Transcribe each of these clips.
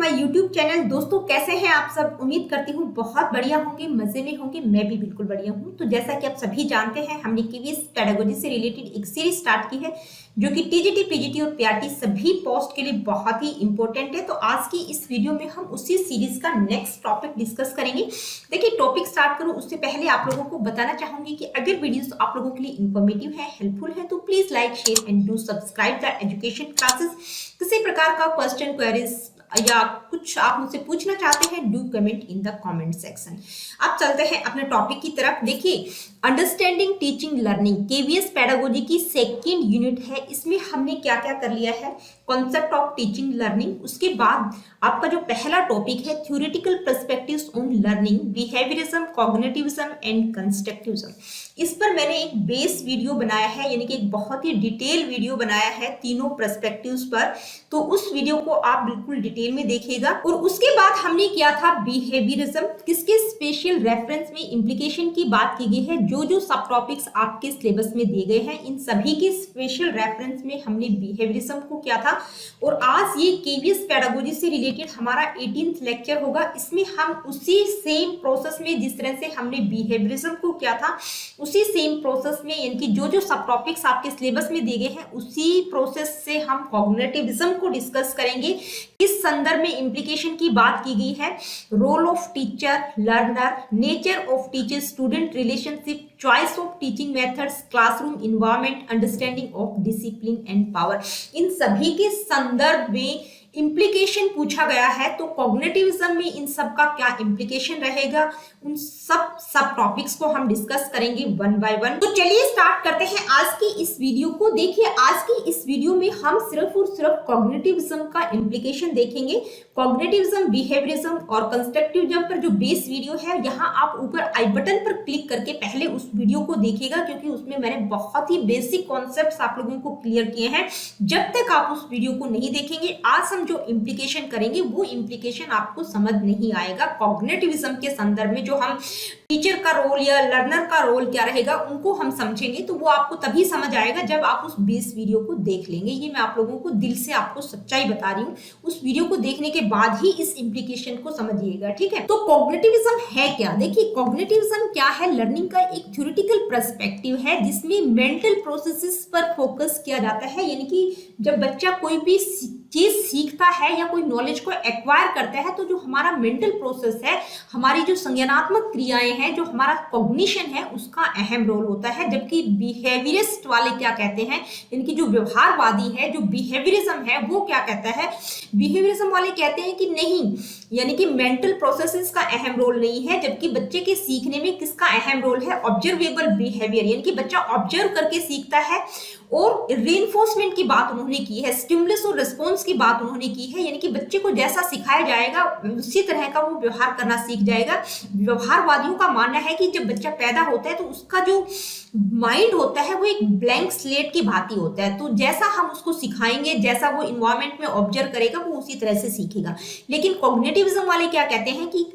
My YouTube channel. दोस्तों कैसे हैं आप सब? उम्मीद करती हूँ बहुत बढ़िया होंगे, मजे में होंगे। मैं भी बिल्कुल बढ़िया हूँ। तो जैसा कि आप सभी जानते हैं, हमने केवीएस पेडागोजी से रिलेटेड एक सीरीज स्टार्ट की है जो कि टीजीटी, पीजीटी और पीआरटी सभी पोस्ट के लिए बहुत ही इंपॉर्टेंट है। तो आज की इस वीडियो में हम उसी सीरीज का नेक्स्ट टॉपिक डिस्कस करेंगे। देखिए, टॉपिक स्टार्ट करूँ उससे पहले आप लोगों को बताना चाहूंगी कि अगर वीडियोस आप लोगों के लिए इंफॉर्मेटिव है, हेल्पफुल है, तो please like, share and do subscribe the education classes. किसी प्रकार का क्वेश्चन, क्वेरीज या कुछ आप मुझसे पूछना चाहते हैं, do comment in the comment section. अब चलते हैं अपने टॉपिक की तरफ। देखिए, understanding teaching learning KVS pedagogy की सेकंड यूनिट है। इसमें हमने क्या क्या कर लिया है? Concept of teaching learning. उसके बाद आपका जो पहला टॉपिक है, theoretical perspectives on learning, behaviourism, cognitivism and constructivism. इस पर मैंने एक बेस वीडियो बनाया है, यानी कि एक बहुत ही डिटेल वीडियो बनाया है तीनों पर्सपेक्टिव्स पर। तो उस वीडियो को आप बिल्कुल डिटेल में देखिएगा। और उसके बाद हमने किया था बिहेवियरिज्म, किसके स्पेशल रेफरेंस में इंप्लीकेशन की बात की गई है। जो सब टॉपिक्स आपके सिलेबस में दिए गए हैं, इन सभी के स्पेशल रेफरेंस में हमने बिहेवियरिज्म को किया था। और आज ये केवीएस पेडागोजी से रिलेटेड हमारा 18th लेक्चर होगा। इसमें हम उसी सेम प्रोसेस में, जिस तरह से हमने बिहेवियरिज्म को किया था, उसी सेम प्रोसेस में, यानी कि जो सब टॉपिक्स आपके सिलेबस में दिए गए हैं, उसी प्रोसेस से हम कॉग्निटिविज्म को डिस्कस करेंगे। इस संदर्भ में इंप्लीकेशन की बात की गई है। Role of teacher, learner, nature of teacher student relationship, choice of teaching methods, classroom environment, understanding of discipline and power. इन सभी के संदर्भ में इंप्लीकेशन पूछा गया है। तो कॉग्निटिविज्म में इन सब का क्या इंप्लीकेशन रहेगा, उन सब टॉपिक्स को हम डिस्कस करेंगे वन बाय वन। तो चलिए स्टार्ट करते हैं आज की इस वीडियो को। देखिए, आज की इस वीडियो में हम सिर्फ और सिर्फ कॉग्निटिविज्म का इंप्लीकेशन देखेंगे। कॉग्निटिविज्म, बिहेवियरिज्म और कंस्ट्रक्टिविज्म पर जो बेस वीडियो है, यहाँ आप ऊपर आई बटन पर क्लिक करके पहले उस वीडियो को देखिएगा, क्योंकि उसमें मैंने बहुत ही बेसिक कॉन्सेप्ट्स आप लोगों को क्लियर किए हैं। जब तक आप उस वीडियो को नहीं देखेंगे, आज हम जो इंप्लीकेशन करेंगे वो इंप्लीकेशन आपको समझ नहीं आएगा। कॉग्निटिविज्म के संदर्भ में जो हम टीचर का रोल या लर्नर का रोल क्या रहेगा, उनको हम समझेंगे। तो वो आपको तभी समझ आएगा जब आप उस बेस वीडियो को देख लेंगे। ये मैं आप लोगों को दिल से आपको सच्चाई बता रही हूँ। उस वीडियो को देखने के बाद ही इस इंप्लीकेशन को समझिएगा, ठीक है? तो कॉग्निटिविज्म है क्या? देखिए, कॉग्निटिविज्म क्या है? लर्निंग का एक थ्योरेटिकल पर्सपेक्टिव है, जिसमें मेंटल प्रोसेसेस पर फोकस किया जाता है। यानी कि जब बच्चा कोई भी चीज सीखता है या कोई नॉलेज को एक्वायर करता है, तो जो हमारा मेंटल प्रोसेस है, हमारी जो संज्ञानात्मक क्रियाएं हैं, जो हमारा कॉग्निशन है, उसका अहम रोल होता है। जबकि बिहेवियरिस्ट वाले क्या कहते हैं, इनकी जो व्यवहारवादी है, जो बिहेवियरिज्म है, वो क्या कहता है? बिहेवियरिज्म वाले कहते हैं कि नहीं, यानी कि मेंटल प्रोसेसेस का अहम रोल नहीं है। जबकि बच्चे के सीखने में किसका अहम रोल है? ऑब्जर्वेबल बिहेवियर, यानी कि बच्चा ऑब्जर्व करके सीखता है। और रीइंफोर्समेंट की बात उन्होंने की है, स्टिमुलस और रिस्पॉन्स की बात उन्होंने की है, यानी कि बच्चे को जैसा सिखाया जाएगा उसी तरह का वो व्यवहार करना सीख जाएगा। व्यवहारवादियों का मानना है कि जब बच्चा पैदा होता है, तो उसका जो माइंड होता है वो एक ब्लैंक स्लेट की भांति होता है। तो जैसा हम उसको सिखाएंगे, जैसा वो इन्वायरमेंट में ऑब्जर्व करेगा, वो उसी तरह से सीखेगा। लेकिन कॉग्निटिविज्म वाले क्या कहते हैं कि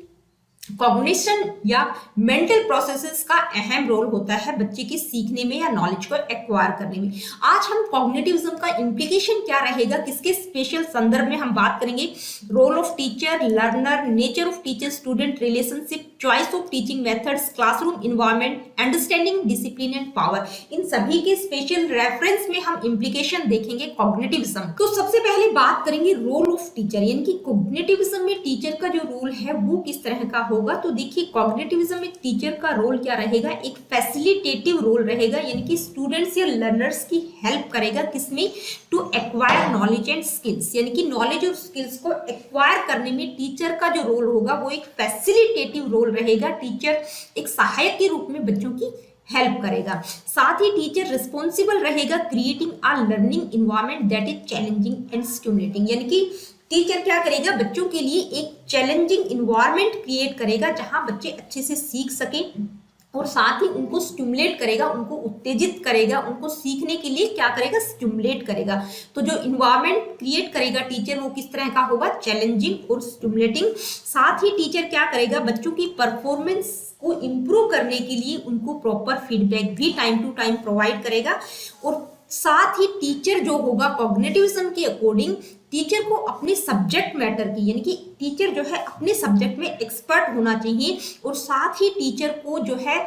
कॉग्निशन या मेंटल प्रोसेसेस का अहम रोल होता है बच्चे के सीखने में या नॉलेज को एक्वायर करने में। आज हम कॉग्निटिविज्म का इंप्लीकेशन क्या रहेगा, किसके स्पेशल संदर्भ में हम बात करेंगे। Role of teacher, learner, nature of teacher student relationship, choice of teaching methods, classroom environment, understanding discipline and power. इन सभी के स्पेशल रेफरेंस में हम इंप्लीकेशन देखेंगे कॉग्निटिविज्म। तो सबसे पहले बात करेंगे रोल ऑफ टीचर, यानी कि कॉग्निटिविज्म में टीचर का जो रोल है वो किस तरह का होगा। तो देखिए, कॉग्निटिविज्म में टीचर का रोल क्या रहेगा? एक फैसिलिटेटिव रोल रहेगा, यानी कि स्टूडेंट्स या लर्नर्स की हेल्प करेगा, किसमें? To acquire knowledge and skills, यानी कि नॉलेज और स्किल्स को एक्वायर करने में टीचर का जो रोल होगा वो एक फैसिलिटेटिव रोल रहेगा। टीचर एक सहायक के रूप में बच्चों की हेल्प करेगा। साथ ही टीचर रिस्पॉन्सिबल रहेगा creating a learning environment that is challenging and stimulating, यानी कि टीचर क्या करेगा? बच्चों के लिए एक चैलेंजिंग इन्वायरमेंट क्रिएट करेगा, जहां बच्चे अच्छे से सीख सकें, और साथ ही उनको स्टिमुलेट करेगा, उनको उत्तेजित करेगा, उनको सीखने के लिए क्या करेगा? स्टिमुलेट करेगा। तो जो इन्वायरमेंट क्रिएट करेगा टीचर, वो किस तरह का होगा? चैलेंजिंग और स्टिमुलेटिंग। साथ ही टीचर क्या करेगा? बच्चों की परफॉर्मेंस को इम्प्रूव करने के लिए उनको प्रॉपर फीडबैक भी टाइम टू टाइम प्रोवाइड करेगा। और साथ ही टीचर जो होगा कॉग्निटिविज्म के अकॉर्डिंग टीचर को अपने सब्जेक्ट मैटर की, यानी कि टीचर जो है अपने सब्जेक्ट में एक्सपर्ट होना चाहिए, और साथ ही टीचर को जो है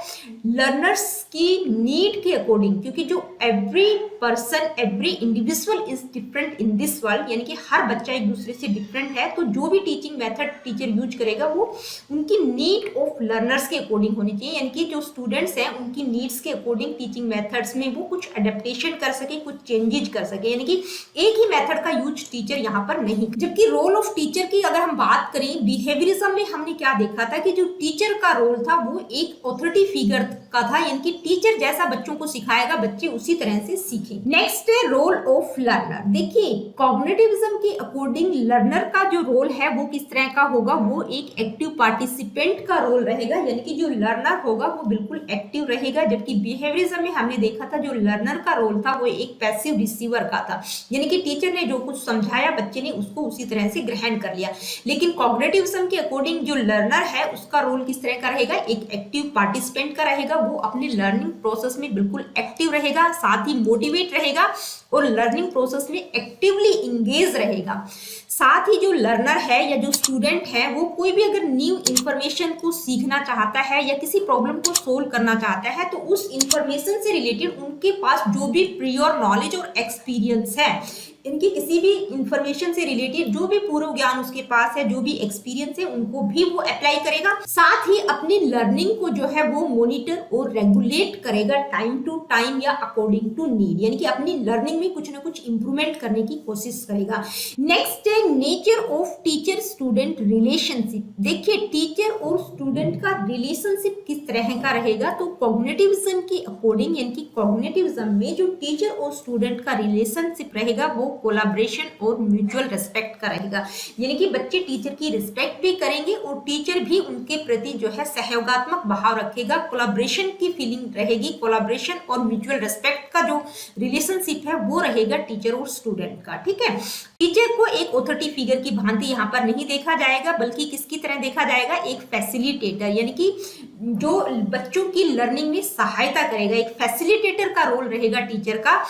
लर्नर्स की नीड के अकॉर्डिंग, क्योंकि जो every person every individual is different in this world, यानी कि हर बच्चा एक दूसरे से डिफरेंट है, तो जो भी टीचिंग मेथड टीचर यूज करेगा वो उनकी नीड ऑफ लर्नर्स के अकॉर्डिंग होनी चाहिए, यानी कि जो स्टूडेंट्स हैं उनकी नीड्स के अकॉर्डिंग टीचिंग मेथड्स में वो कुछ अडेप्टेशन कर सके, कुछ चेंजेज कर सके, यानी कि एक ही मेथड का यूज टीचर यहाँ पर नहीं। जबकि रोल ऑफ टीचर की अगर हम बात करें, बिहेवियरिज्म में हमने क्या देखा था कि जो टीचर का रोल था वो एक ऑथोरिटी फिगर का था, यानी कि टीचर जैसा बच्चों को सिखाएगा बच्चे उसी तरह से सीखेंगे। नेक्स्ट है रोल ऑफ लर्नर। देखिए कॉग्निटिविज्म के अकॉर्डिंग लर्नर का जो रोल है वो किस तरह का होगा, वो एक एक्टिव पार्टिसिपेंट का रोल रहेगा, यानी कि जो लर्नर होगा वो बिल्कुल एक्टिव रहेगा। जबकि बिहेवियरिज्म में हमने देखा था जो लर्नर का रोल था वो एक पैसिव रिसीवर का था, यानी कि टीचर ने जो कुछ समझाया बच्चे ने उसको उसी तरह से ग्रहण कर लिया। लेकिन कॉग्निटिविज्म के अकॉर्डिंग जो लर्नर है उसका रोल किस तरह का रहेगा, एक एक्टिव पार्टिसिपेंट का रहेगा, वो अपने लर्निंग प्रोसेस में बिल्कुल एक्टिव रहेगा, साथ ही मोटिवेट रहेगा और लर्निंग प्रोसेस में एक्टिवली इंगेज रहेगा। साथ ही जो लर्नर है या जो स्टूडेंट है वो कोई भी अगर न्यू इंफॉर्मेशन को सीखना चाहता है या किसी प्रॉब्लम को सोल्व करना चाहता है तो उस इंफॉर्मेशन से रिलेटेड उनके पास जो भी प्रियोर नॉलेज और एक्सपीरियंस है, इनकी किसी भी इंफॉर्मेशन से रिलेटेड जो भी पूर्व ज्ञान उसके पास है, जो भी एक्सपीरियंस है, उनको भी वो अप्लाई करेगा। साथ ही अपनी लर्निंग को जो है वो मॉनिटर और रेगुलेट करेगा टाइम टू टाइम या अकॉर्डिंग टू नीड, यानी कि अपनी लर्निंग में कुछ ना कुछ इंप्रूवमेंट करने की कोशिश करेगा। नेक्स्ट है nature of teacher student relationship. देखिए टीचर और स्टूडेंट का रिलेशनशिप किस तरह का रहेगा, तो कॉग्निटिविज्म के अकॉर्डिंग, यानी कि कॉग्निटिविज्म में जो टीचर और स्टूडेंट का रिलेशनशिप रहेगा वो कोलैबोरेशन और म्यूचुअल रिस्पेक्ट का रहेगा, यानी कि बच्चे टीचर की रिस्पेक्ट भी करेंगे और टीचर भी उनके प्रति जो है सहयोगात्मक भाव रखेगा, कोलैबोरेशन की फीलिंग रहेगी, कोलैबोरेशन और म्यूचुअल रिस्पेक्ट का जो रिलेशनशिप है वो रहेगा टीचर और स्टूडेंट का। ठीक है, टीचर को एक ऑथोरिटी फिगर की भांति यहाँ पर नहीं देखा जाएगा, बल्कि किसकी तरह देखा जाएगा, एक फैसिलिटेटर, यानी कि जो बच्चों की लर्निंग में सहायता करेगा, एक फैसिलिटेटर का रोल रहेगा टीचर का,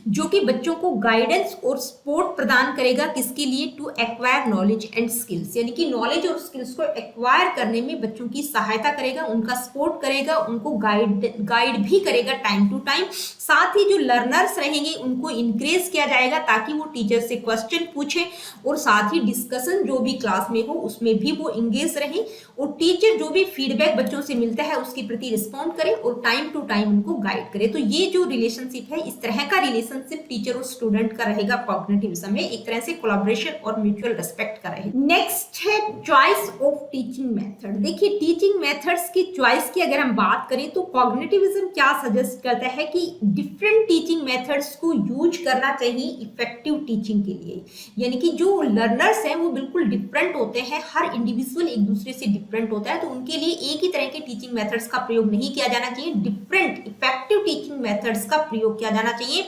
जो कि बच्चों को गाइडेंस और सपोर्ट प्रदान करेगा, किसके लिए, to acquire knowledge and skills, यानी कि नॉलेज और स्किल्स को एक्वायर करने में बच्चों की सहायता करेगा, उनका सपोर्ट करेगा, उनको गाइड भी करेगा टाइम टू टाइम। साथ ही जो लर्नर्स रहेंगे उनको इंकरेज किया जाएगा ताकि वो टीचर से क्वेश्चन पूछे और साथ ही डिस्कशन जो भी क्लास में हो उसमें भी वो इंगेज रहे और टीचर जो भी फीडबैक बच्चों से मिलता है उसके प्रति रिस्पॉन्ड करे और टाइम टू टाइम उनको गाइड करे। तो ये जो रिलेशनशिप है, इस तरह का रिलेशनशिप टीचर और स्टूडेंट का रहेगा कॉग्निटिविज्म में, एक तरह से कोलैबोरेशन और म्यूचुअल रिस्पेक्ट का रहेगा। नेक्स्ट है चॉइस ऑफ टीचिंग मेथड। देखिए टीचिंग मेथड्स की चॉइस की अगर हम बात करें तो कॉग्निटिविज्म क्या सजेस्ट करता है कि डिफरेंट टीचिंग मेथड्स को यूज करना चाहिए इफेक्टिव टीचिंग के लिए, यानी कि जो लर्नर्स हैं वो बिल्कुल डिफरेंट होते हैं, हर इंडिविजुअल एक दूसरे से डिफरेंट होता है, तो उनके लिए एक ही तरह के टीचिंग मेथड्स का प्रयोग नहीं किया जाना चाहिए, डिफरेंट इफेक्टिव टीचिंग मेथड्स का प्रयोग किया जाना चाहिए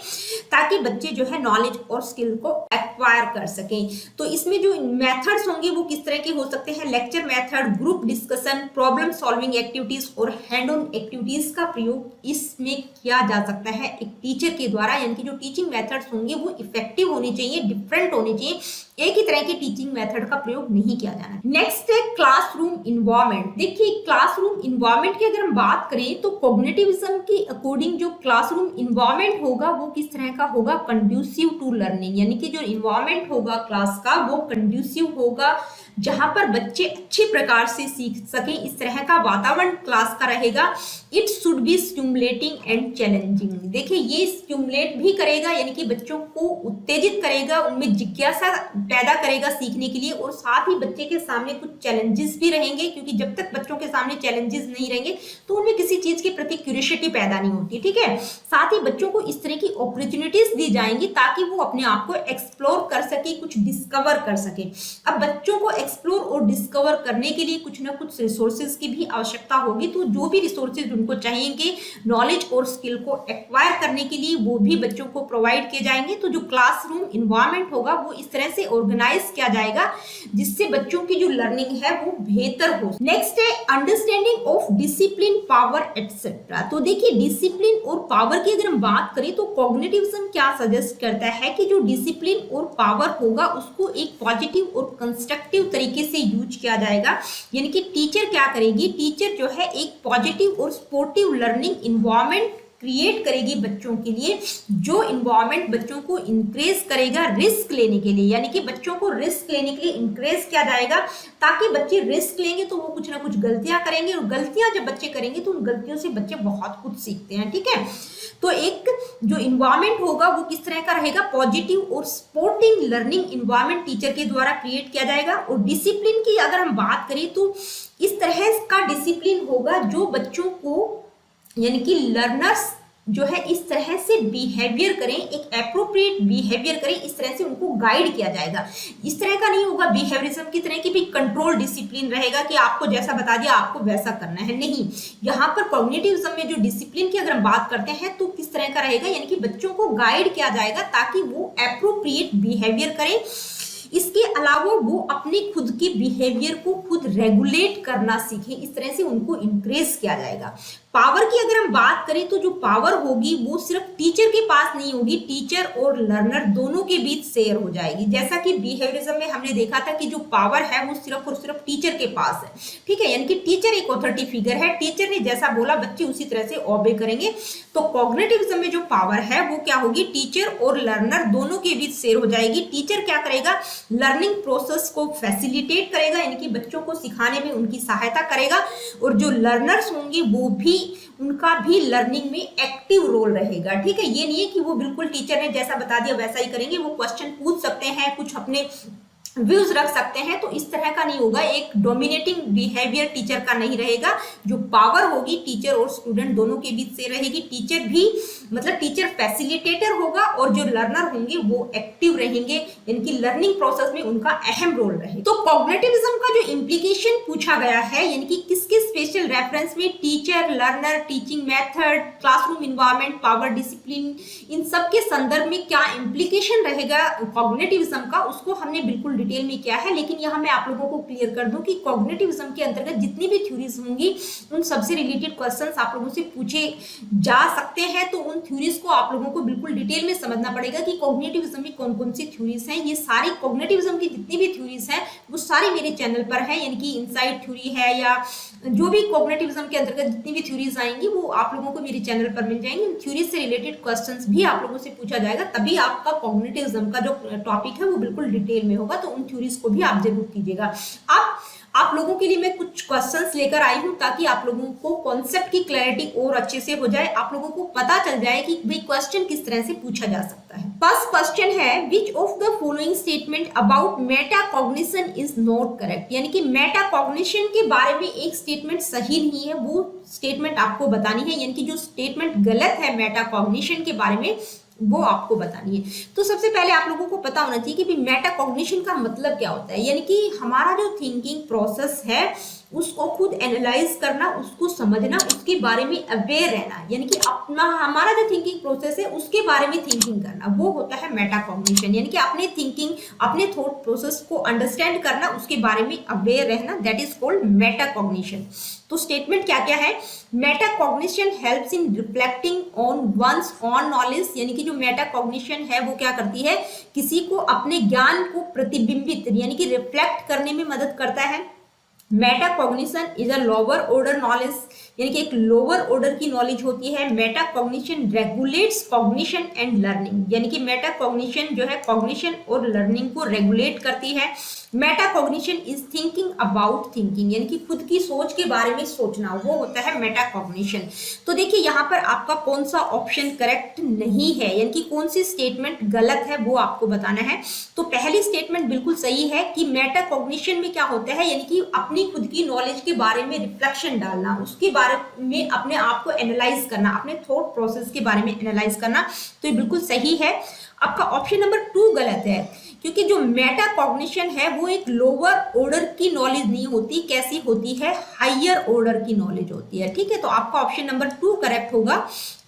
ताकि बच्चे जो है नॉलेज और स्किल को एक्वायर कर सकें। तो इसमें जो मेथड्स होंगे वो किस तरह के हो सकते हैं, lecture method, group discussion, problem solving activities और हैंड ऑन एक्टिविटीज का प्रयोग इसमें किया जा सकता है एक टीचर के द्वारा, यानी कि जो टीचिंग मेथड्स होंगे वो इफेक्टिव होने चाहिए, डिफरेंट होने चाहिए, एक ही तरह के टीचिंग मेथड का प्रयोग नहीं किया जाना। नेक्स्ट है क्लासरूम इन्वायरमेंट। देखिए क्लासरूम इन्वायरमेंट की अगर हम बात करें तो कॉग्निटिविज्म के अकॉर्डिंग जो क्लासरूम इन्वायरमेंट होगा वो किस तरह का होगा, कंड्यूसिव टू लर्निंग, यानी कि जो इन्वायरमेंट होगा क्लास का वो कंड्यूसिव होगा जहां पर बच्चे अच्छे प्रकार से सीख सकें, इस तरह का वातावरण क्लास का रहेगा। It should be stimulating and challenging. देखिए ये स्टिमुलेट भी करेगा, यानी कि बच्चों को उत्तेजित करेगा, उनमें जिज्ञासा पैदा करेगा सीखने के लिए और साथ ही बच्चे के सामने कुछ चैलेंजेस भी रहेंगे, क्योंकि जब तक बच्चों के सामने चैलेंजेस नहीं रहेंगे तो उनमें किसी चीज के प्रति क्यूरियोसिटी पैदा नहीं होती। ठीक है, साथ ही बच्चों को इस तरह की अपॉर्चुनिटीज दी जाएंगी ताकि वो अपने आप को एक्सप्लोर कर सके, कुछ डिस्कवर कर सके। अब बच्चों को एक्सप्लोर और डिस्कवर करने के लिए कुछ ना कुछ रिसोर्सेज की भी आवश्यकता होगी। तो जो भी रिसोर्सेज उनको चाहिएंगे नॉलेज और स्किल को एक्वायर करने के लिए, वो भी बच्चों को प्रोवाइड किए जाएंगे। तो जो क्लासरूम इन्वायरमेंट होगा वो इस तरह से ऑर्गेनाइज किया जाएगा जिससे बच्चों की जो लर्निंग है वो बेहतर हो। नेक्स्ट है understanding of discipline, power etcetera. तो देखिए डिसिप्लिन और पावर की अगर हम बात करें तो कॉग्निटिविज्म क्या सजेस्ट करता है कि जो डिसिप्लिन और पावर होगा उसको एक पॉजिटिव और कंस्ट्रक्टिव तरीके से यूज किया जाएगा। यानी कि टीचर क्या करेगी, टीचर जो है एक पॉजिटिव और स्पोर्टिव लर्निंग इन्वायरमेंट क्रिएट करेगी बच्चों के लिए, जो इन्वायरमेंट बच्चों को इंक्रेज करेगा रिस्क लेने के लिए। यानी कि बच्चों को रिस्क लेने के लिए इंक्रेज किया जाएगा ताकि बच्चे रिस्क लेंगे तो वो कुछ ना कुछ गलतियां करेंगे, और गलतियां जब बच्चे करेंगे तो उन गलतियों से बच्चे बहुत कुछ सीखते हैं। ठीक है, तो एक जो इन्वायरमेंट होगा वो किस तरह का रहेगा, पॉजिटिव और सपोर्टिंग लर्निंग इन्वायरमेंट टीचर के द्वारा क्रिएट किया जाएगा। और डिसिप्लिन की अगर हम बात करें तो इस तरह का डिसिप्लिन होगा जो बच्चों को यानी कि लर्नर्स जो है इस तरह से बिहेवियर करें, एक एप्रोप्रिएट बिहेवियर करें, इस तरह से उनको गाइड किया जाएगा। इस तरह का नहीं होगा बिहेवियरिज्म की तरह की भी कंट्रोल डिसिप्लिन रहेगा कि आपको जैसा बता दिया आपको वैसा करना है, नहीं। यहाँ पर कॉग्निटिविज्म में जो डिसिप्लिन की अगर हम बात करते हैं तो किस तरह का रहेगा, यानी कि बच्चों को गाइड किया जाएगा ताकि वो एप्रोप्रिएट बिहेवियर करें। इसके अलावा वो अपने खुद के बिहेवियर को खुद रेगुलेट करना सीखें, इस तरह से उनको इंक्रेज किया जाएगा। पावर की अगर हम बात करें तो जो पावर होगी वो सिर्फ टीचर के पास नहीं होगी, टीचर और लर्नर दोनों के बीच शेयर हो जाएगी। जैसा कि बिहेवियरिज्म में हमने देखा था कि जो पावर है वो सिर्फ और सिर्फ टीचर के पास है। ठीक है, यानी कि टीचर एक अथॉरिटी फिगर है, टीचर ने जैसा बोला बच्चे उसी तरह से ओबे करेंगे। तो कॉग्निटिविज्म में जो पावर है वो क्या होगी, टीचर और लर्नर दोनों के बीच शेयर हो जाएगी। टीचर क्या करेगा, लर्निंग प्रोसेस को फैसिलिटेट करेगा, यानी कि बच्चों को सिखाने में उनकी सहायता करेगा। और जो लर्नर्स होंगे वो भी उनका भी लर्निंग में एक्टिव रोल रहेगा। ठीक है, ये नहीं है कि वो बिल्कुल टीचर ने जैसा बता दिया वैसा ही करेंगे, वो क्वेश्चन पूछ सकते हैं, कुछ अपने व्यूज रख सकते हैं, तो इस तरह का नहीं होगा। एक डोमिनेटिंग बिहेवियर टीचर का नहीं रहेगा। जो पावर होगी टीचर और स्टूडेंट दोनों के बीच से रहेगी। टीचर भी मतलब टीचर फैसिलिटेटर होगा और जो लर्नर होंगे वो एक्टिव रहेंगे, यानी कि लर्निंग प्रोसेस में उनका अहम रोल रहेगा। तो कॉग्निटिविज्म का जो इम्प्लीकेशन पूछा गया है, यानी कि किसके स्पेशल रेफरेंस में, teacher, learner, teaching method, classroom environment, power, discipline, इन सब के संदर्भ में क्या इम्प्लीकेशन रहेगा कॉग्निटिविज्म का, उसको हमने बिल्कुल डिटेल में किया है। लेकिन यहाँ मैं आप लोगों को क्लियर कर दूं कि कॉग्निटिविज्म के अंतर्गत जितनी भी थ्योरीज होंगी उन सबसे रिलेटेड क्वेश्चंस आप लोगों से पूछे जा सकते हैं। तो उन थ्योरीज को आप लोगों को बिल्कुल डिटेल में समझना पड़ेगा कि कॉग्निटिविज्म में कौन कौन सी थ्योरीज हैं। ये सारी कॉग्निटिविज्म की जितनी भी थ्योरीज हैं वो सारी मेरे चैनल पर है, यानी कि इनसाइट थ्योरी है या जो भी कॉग्निटिविज्म के अंतर्गत जितनी भी थ्योरीज आएंगी वो आप लोगों को मेरे चैनल पर मिल जाएंगी। थ्योरीज से रिलेटेड क्वेश्चंस भी आप लोगों से पूछा जाएगा, तभी आपका कॉग्निटिविज्म का जो टॉपिक है वो बिल्कुल डिटेल में होगा। तो उन थ्योरीज को भी आप जरूर कीजिएगा। अब आप लोगों के लिए मैं कुछ क्वेश्चंस लेकर आई हूं ताकि आप लोगों को कॉन्सेप्ट की क्लैरिटी और अच्छे से हो जाए, आप लोगों को पता चल जाए कि भाई क्वेश्चन किस तरह से पूछा जा सकता है। फर्स्ट क्वेश्चन है, which of the following statement about metacognition is not correct. यानी कि मेटाकॉग्निशन के बारे में एक स्टेटमेंट सही नहीं है, वो स्टेटमेंट आपको बतानी है। यानी कि जो स्टेटमेंट गलत है मेटाकॉग्निशन के बारे में वो आपको बतानी है। तो सबसे पहले आप लोगों को पता होना चाहिए कि मेटाकॉग्निशन का मतलब क्या होता है। यानी कि हमारा जो थिंकिंग प्रोसेस है उसको खुद एनालाइज करना, उसको समझना, उसके बारे में अवेयर रहना, यानी कि अपना हमारा जो थिंकिंग प्रोसेस है उसके बारे में थिंकिंग करना, वो होता है मेटाकॉग्निशन। यानी कि अपने थिंकिंग, अपने थॉट प्रोसेस को अंडरस्टैंड करना, उसके बारे में अवेयर रहना, दैट इज कॉल्ड मेटाकॉग्निशन। तो स्टेटमेंट क्या क्या है, metacognition helps in reflecting on one's on knowledge. यानी कि जो मेटाकॉग्निशन है वो क्या करती है, किसी को अपने ज्ञान को प्रतिबिंबित यानी कि रिफ्लेक्ट करने में मदद करता है। Metacognition is a lower order knowledge, यानी कि एक लोअर ऑर्डर की नॉलेज होती है। Metacognition regulates cognition and learning, यानी कि मेटाकॉग्निशन जो है कॉग्निशन और लर्निंग को रेगुलेट करती है। Metacognition is thinking about thinking, यानी कि खुद की सोच के बारे में सोचना, वो होता है मेटाकॉग्निशन। तो देखिए यहाँ पर आपका कौन सा ऑप्शन करेक्ट नहीं है, यानी कि कौन सी स्टेटमेंट गलत है वो आपको बताना है। तो पहली स्टेटमेंट बिल्कुल सही है कि मेटाकॉग्निशन में क्या होता है, यानी कि अपनी खुद की नॉलेज के बारे में रिफ्लेक्शन डालना, उसके बारे में अपने आप को एनालाइज करना, अपने थॉट प्रोसेस के बारे में एनालाइज करना, तो ये बिल्कुल सही है। आपका ऑप्शन नंबर 2 गलत है, क्योंकि जो मेटा कॉग्निशन है वो एक लोअर ऑर्डर की नॉलेज नहीं होती, कैसी होती है, हायर ऑर्डर की नॉलेज होती है। ठीक है, तो आपका ऑप्शन नंबर 2 करेक्ट होगा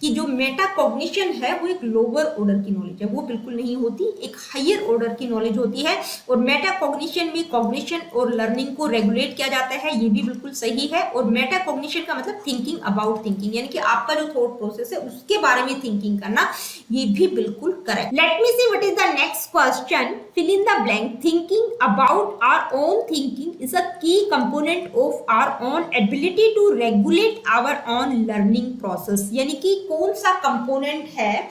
कि जो मेटा कॉग्निशन है वो एक लोअर ऑर्डर की नॉलेज है, वो बिल्कुल नहीं होती, एक हायर ऑर्डर की नॉलेज होती है। और मेटा कॉग्निशन में कॉग्निशन और लर्निंग को रेगुलेट किया जाता है, ये भी बिल्कुल सही है। और मेटा कॉग्निशन का मतलब थिंकिंग अबाउट थिंकिंग, यानी कि आपका जो थॉट प्रोसेस है उसके बारे में थिंकिंग करना, ये भी बिल्कुल correct. Let me see what is the next question. fill in the blank. Thinking about our own thinking is a key component of our own ability to regulate our own learning process. यानी कि कौन सा component है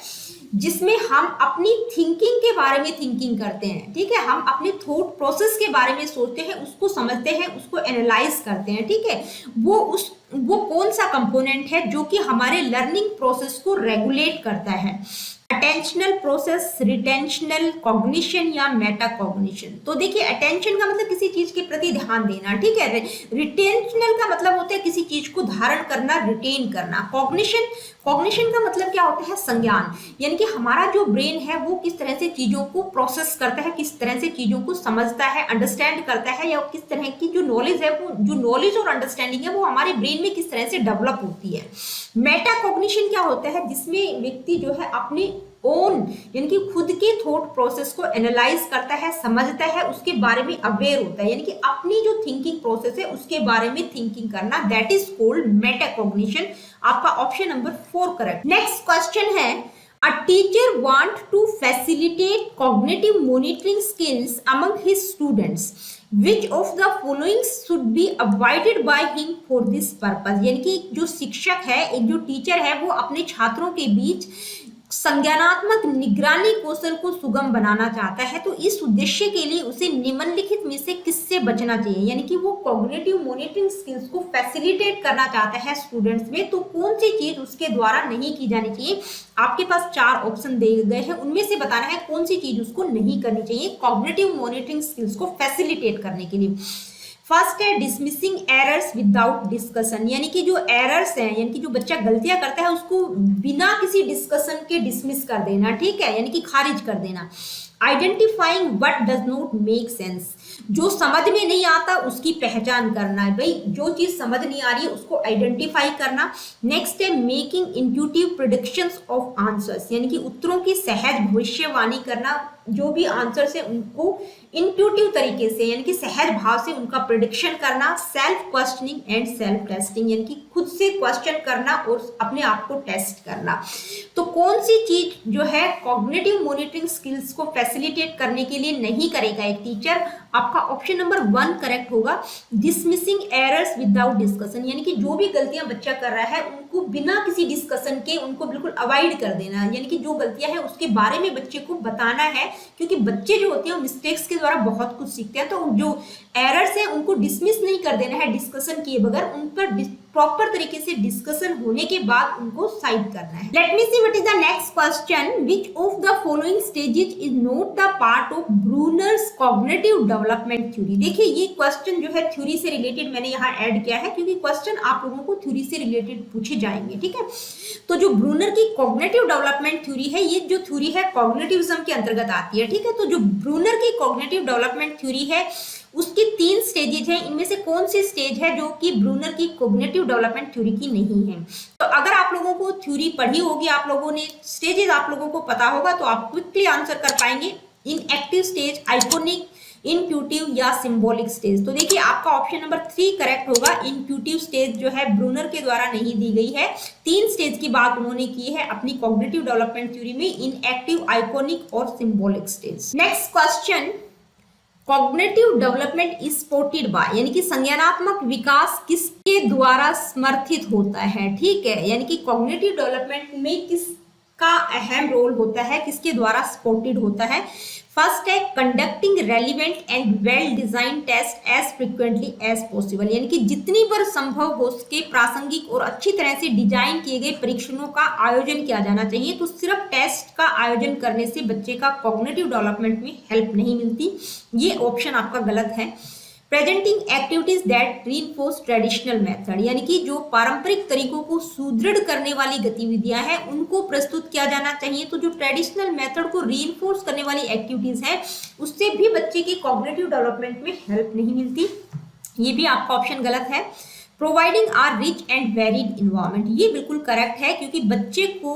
जिसमें हम अपनी thinking के बारे में थिंकिंग करते हैं। ठीक है, हम अपने थॉट प्रोसेस के बारे में सोचते हैं, उसको समझते हैं, उसको एनालाइज करते हैं। ठीक है, वो कौन सा कंपोनेंट है जो कि हमारे लर्निंग प्रोसेस को रेगुलेट करता है। अटेंशनल प्रोसेस, रिटेंशनल, कॉग्निशन या मेटा कॉग्निशन। तो देखिए, अटेंशन का मतलब किसी चीज के प्रति ध्यान देना। ठीक है, रिटेंशनल का मतलब होता है किसी चीज को धारण करना, रिटेन करना। कॉग्निशन का मतलब क्या होता है, संज्ञान, यानी कि हमारा जो ब्रेन है वो किस तरह से चीजों को प्रोसेस करता है, किस तरह से चीजों को समझता है, अंडरस्टैंड करता है, या किस तरह की जो नॉलेज है, वो जो नॉलेज और अंडरस्टैंडिंग है वो हमारे ब्रेन में किस तरह से डेवलप होती है। मेटा कॉग्निशन क्या होता है, जिसमें व्यक्ति जो है अपने ओन यानी कि खुद के थॉट प्रोसेस को एनालाइज करता है, समझता है, उसके बारे में अवेयर होता है, यानी कि अपनी जो थिंकिंग प्रोसेस है उसके बारे में थिंकिंग करना, दैट इज कॉल्ड मेटाकॉग्निशन। आपका option number 4 correct. Next question है, a teacher want to facilitate cognitive monitoring skills among his students. Which of the following should be avoided by him for this purpose? यानी कि जो शिक्षक है, एक जो teacher है, वो अपने छात्रों के बीच संज्ञानात्मक निगरानी कौशल को सुगम बनाना चाहता है, तो इस उद्देश्य के लिए उसे निम्नलिखित में से किससे बचना चाहिए। यानी कि वो कॉग्निटिव मॉनिटरिंग स्किल्स को फैसिलिटेट करना चाहता है स्टूडेंट्स में, तो कौन सी चीज उसके द्वारा नहीं की जानी चाहिए। आपके पास 4 ऑप्शन दिए गए हैं, उनमें से बताना है कौन सी चीज उसको नहीं करनी चाहिए कॉग्निटिव मॉनिटरिंग स्किल्स को फैसिलिटेट करने के लिए। फर्स्ट है डिसमिसिंग एरर्स विदाउट डिस्कशन, यानी कि जो एरर्स हैं, यानी कि जो बच्चा गलतियां करता है उसको बिना किसी डिस्कशन के डिसमिस कर देना। ठीक है, यानी कि खारिज कर देना। Identifying what does not make sense, जो समझ में नहीं आता उसकी पहचान करना है, भाई जो चीज समझ नहीं आ रही है उसको आइडेंटिफाई करना। नेक्स्ट है making intuitive predictions of answers, यानी कि उत्तरों की सहज भविष्यवाणी करना, जो भी आंसर्स है उनको इंट्यूटिव तरीके से यानी कि सहज भाव से उनका प्रेडिक्शन करना। Self questioning and self testing, यानी कि खुद से क्वेश्चन करना और अपने आप को टेस्ट करना। तो कौन सी चीज जो है कॉग्निटिव मॉनिटरिंग स्किल्स को फैसिलिटेट करने के लिए नहीं करेगा एक टीचर, आपका ऑप्शन नंबर 1 करेक्ट होगा। डिसमिसिंग एरर्स विदाउट डिस्कशन, यानी कि जो भी गलतियां बच्चा कर रहा है उनको बिना किसी डिस्कशन के उनको बिल्कुल अवॉइड कर देना, यानी कि जो गलतियां हैं उसके बारे में बच्चे को बताना है, क्योंकि बच्चे जो होते हैं मिस्टेक्स के द्वारा बहुत कुछ सीखते हैं। तो जो एरर्स है उनको डिसमिस नहीं कर देना है डिस्कशन किए बगैर, उन पर प्रॉपर तरीके से डिस्कशन होने के बाद उनको साइड करना है। Let me see what is the next question. Which of the following stages is not the part of Brunner's cognitive development theory. देखिए, ये क्वेश्चन जो है थ्योरी से रिलेटेड मैंने यहाँ ऐड किया है, क्योंकि क्वेश्चन आप लोगों को थ्योरी से रिलेटेड पूछे जाएंगे। ठीक है, तो जो ब्रूनर की कॉग्निटिव डेवलपमेंट थ्योरी है, ये जो थ्योरी है कॉग्निटिविज्म के अंतर्गत आती है। ठीक है, तो जो ब्रूनर की कॉग्निटिव डेवलपमेंट थ्योरी है उसकी 3 स्टेजेज हैं, इनमें से कौन सी स्टेज है जो कि ब्रूनर की कॉग्निटिव डेवलपमेंट थ्योरी की नहीं है। तो अगर आप लोगों को थ्योरी पढ़ी होगी, आप लोगों ने स्टेजेस आप लोगों को पता होगा, तो आप क्विकली आंसर कर पाएंगे। इन एक्टिव स्टेज, आइकोनिक, इंट्यूटिव या सिंबॉलिक स्टेज। तो देखिए, आपका ऑप्शन नंबर 3 करेक्ट होगा। इंट्यूटिव स्टेज जो है ब्रूनर के द्वारा नहीं दी गई है। 3 स्टेज की बात उन्होंने की है अपनी कॉग्निटिव डेवलपमेंट थ्योरी में, इन एक्टिव, आइकोनिक और symbolic stage. Next question, cognitive development is supported by, यानी कि संज्ञानात्मक विकास किसके द्वारा समर्थित होता है। ठीक है, यानी कि कॉग्निटिव डेवलपमेंट में किसका अहम रोल होता है, किसके द्वारा सपोर्टेड होता है। फर्स्ट है conducting relevant and well design test as frequently as possible, यानी कि जितनी बार संभव हो सके प्रासंगिक और अच्छी तरह से डिजाइन किए गए परीक्षणों का आयोजन किया जाना चाहिए। तो सिर्फ टेस्ट का आयोजन करने से बच्चे का कॉग्निटिव डेवलपमेंट में हेल्प नहीं मिलती, ये ऑप्शन आपका गलत है। Presenting activities that reinforce traditional method, यानी कि जो पारंपरिक तरीकों को सुदृढ़ करने वाली गतिविधियां हैं उनको प्रस्तुत किया जाना चाहिए। तो जो ट्रेडिशनल मेथड को रीइंफोर्स करने वाली एक्टिविटीज हैं उससे भी बच्चे की कॉग्निटिव डेवलपमेंट में हेल्प नहीं मिलती। ये भी आपका ऑप्शन गलत है। Providing are rich and varied environment, ये बिल्कुल करेक्ट है, क्योंकि बच्चे को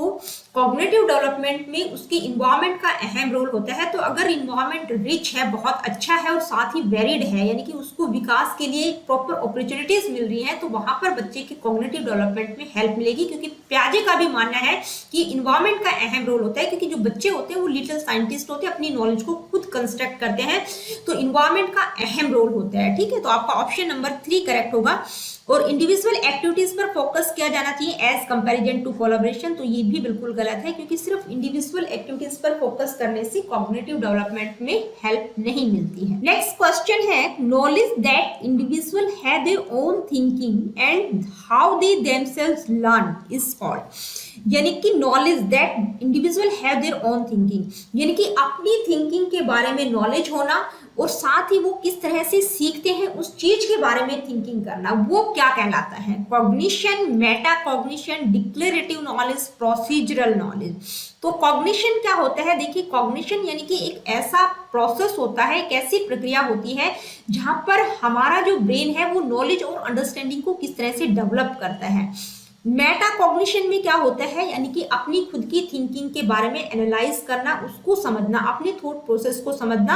कॉग्निटिव डेवलपमेंट में उसके इन्वायरमेंट का अहम रोल होता है। तो अगर इन्वायरमेंट रिच है, बहुत अच्छा है और साथ ही वेरिड है, यानी कि उसको विकास के लिए प्रॉपर अपॉर्चुनिटीज मिल रही हैं, तो वहां पर बच्चे के कॉग्निटिव डेवलपमेंट में हेल्प मिलेगी। क्योंकि प्याजे का भी मानना है कि इन्वायरमेंट का अहम रोल होता है, क्योंकि जो बच्चे होते हैं वो लिटिल साइंटिस्ट होते हैं, अपनी नॉलेज को खुद कंस्ट्रक्ट करते हैं, तो इन्वायरमेंट का अहम रोल होता है। ठीक है, तो आपका ऑप्शन नंबर 3 करेक्ट होगा। और इंडिविजुअल एक्टिविटीज पर फोकस किया जाना चाहिए एज कंपैरिजन टू कोलैबोरेशन, तो ये भी बिल्कुल गलत है, क्योंकि सिर्फ इंडिविजुअल एक्टिविटीज पर फोकस करने से कॉग्निटिव डेवलपमेंट में हेल्प नहीं मिलती है। नेक्स्ट क्वेश्चन है, knowledge that individual have their own thinking and how they themselves learn is called, यानी कि knowledge that individual have their own thinking, यानी कि अपनी थिंकिंग के बारे में नॉलेज होना और साथ ही वो किस तरह से सीखते हैं उस चीज के बारे में थिंकिंग करना, वो क्या कहलाता है? Cognition, Meta cognition, declarative knowledge, procedural knowledge. तो कॉग्निशन क्या होता है? देखिए, कॉग्निशन यानी कि एक ऐसा प्रोसेस होता है, एक ऐसी प्रक्रिया होती है जहां पर हमारा जो ब्रेन है वो नॉलेज और अंडरस्टैंडिंग को किस तरह से डेवलप करता है। मेटा कॉग्निशन में क्या होता है, यानी कि अपनी खुद की थिंकिंग के बारे में एनालाइज करना, उसको समझना, अपने थॉट प्रोसेस को समझना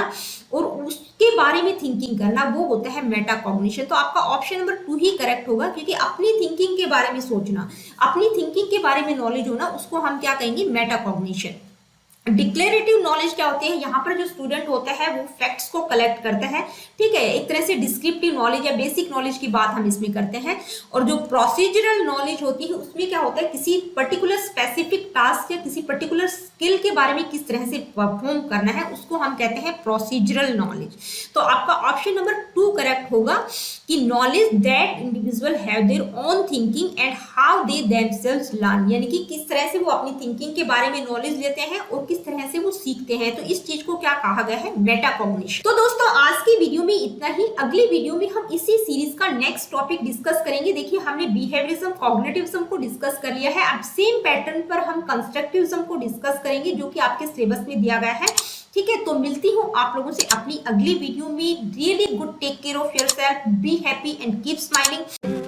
और उसके बारे में थिंकिंग करना, वो होता है मेटा कॉग्निशन। तो आपका ऑप्शन नंबर 2 ही करेक्ट होगा, क्योंकि अपनी थिंकिंग के बारे में सोचना, अपनी थिंकिंग के बारे में नॉलेज होना, उसको हम क्या कहेंगे? Meta cognition. डिक्लेरेटिव नॉलेज क्या होती है? यहाँ पर जो स्टूडेंट होता है वो फैक्ट्स को कलेक्ट करता है, ठीक है, एक तरह से डिस्क्रिप्टिव नॉलेज या बेसिक नॉलेज की बात हम इसमें करते हैं। और जो प्रोसीजरल नॉलेज होती है उसमें क्या होता है? किसी पर्टिकुलर स्पेसिफिक टास्क या किसी पर्टिकुलर स्किल के बारे में किस तरह से परफॉर्म करना है, उसको हम कहते हैं प्रोसीजरल नॉलेज। तो आपका ऑप्शन नंबर 2 करेक्ट होगा कि knowledge that individual have their own thinking and how they themselves learn, यानी कि किस तरह से वो अपनी थिंकिंग के बारे में नॉलेज लेते हैं और किस तरह से वो सीखते हैं। तो इस चीज को क्या कहा गया है? Meta cognition. तो दोस्तों, आज की वीडियो में इतना ही। अगली वीडियो में हम इसी सीरीज का नेक्स्ट टॉपिक डिस्कस करेंगे। देखिए, हमने बिहेवियरिज्म, कॉग्निटिविज्म को डिस्कस कर लिया है। अब सेम पैटर्न पर हम कंस्ट्रक्टिविज्म को डिस्कस करेंगे, जो कि आपके सिलेबस में दिया गया है। ठीक है, तो मिलती हूँ आप लोगों से अपनी अगली वीडियो में। Really good, take care of yourself, be happy and keep smiling.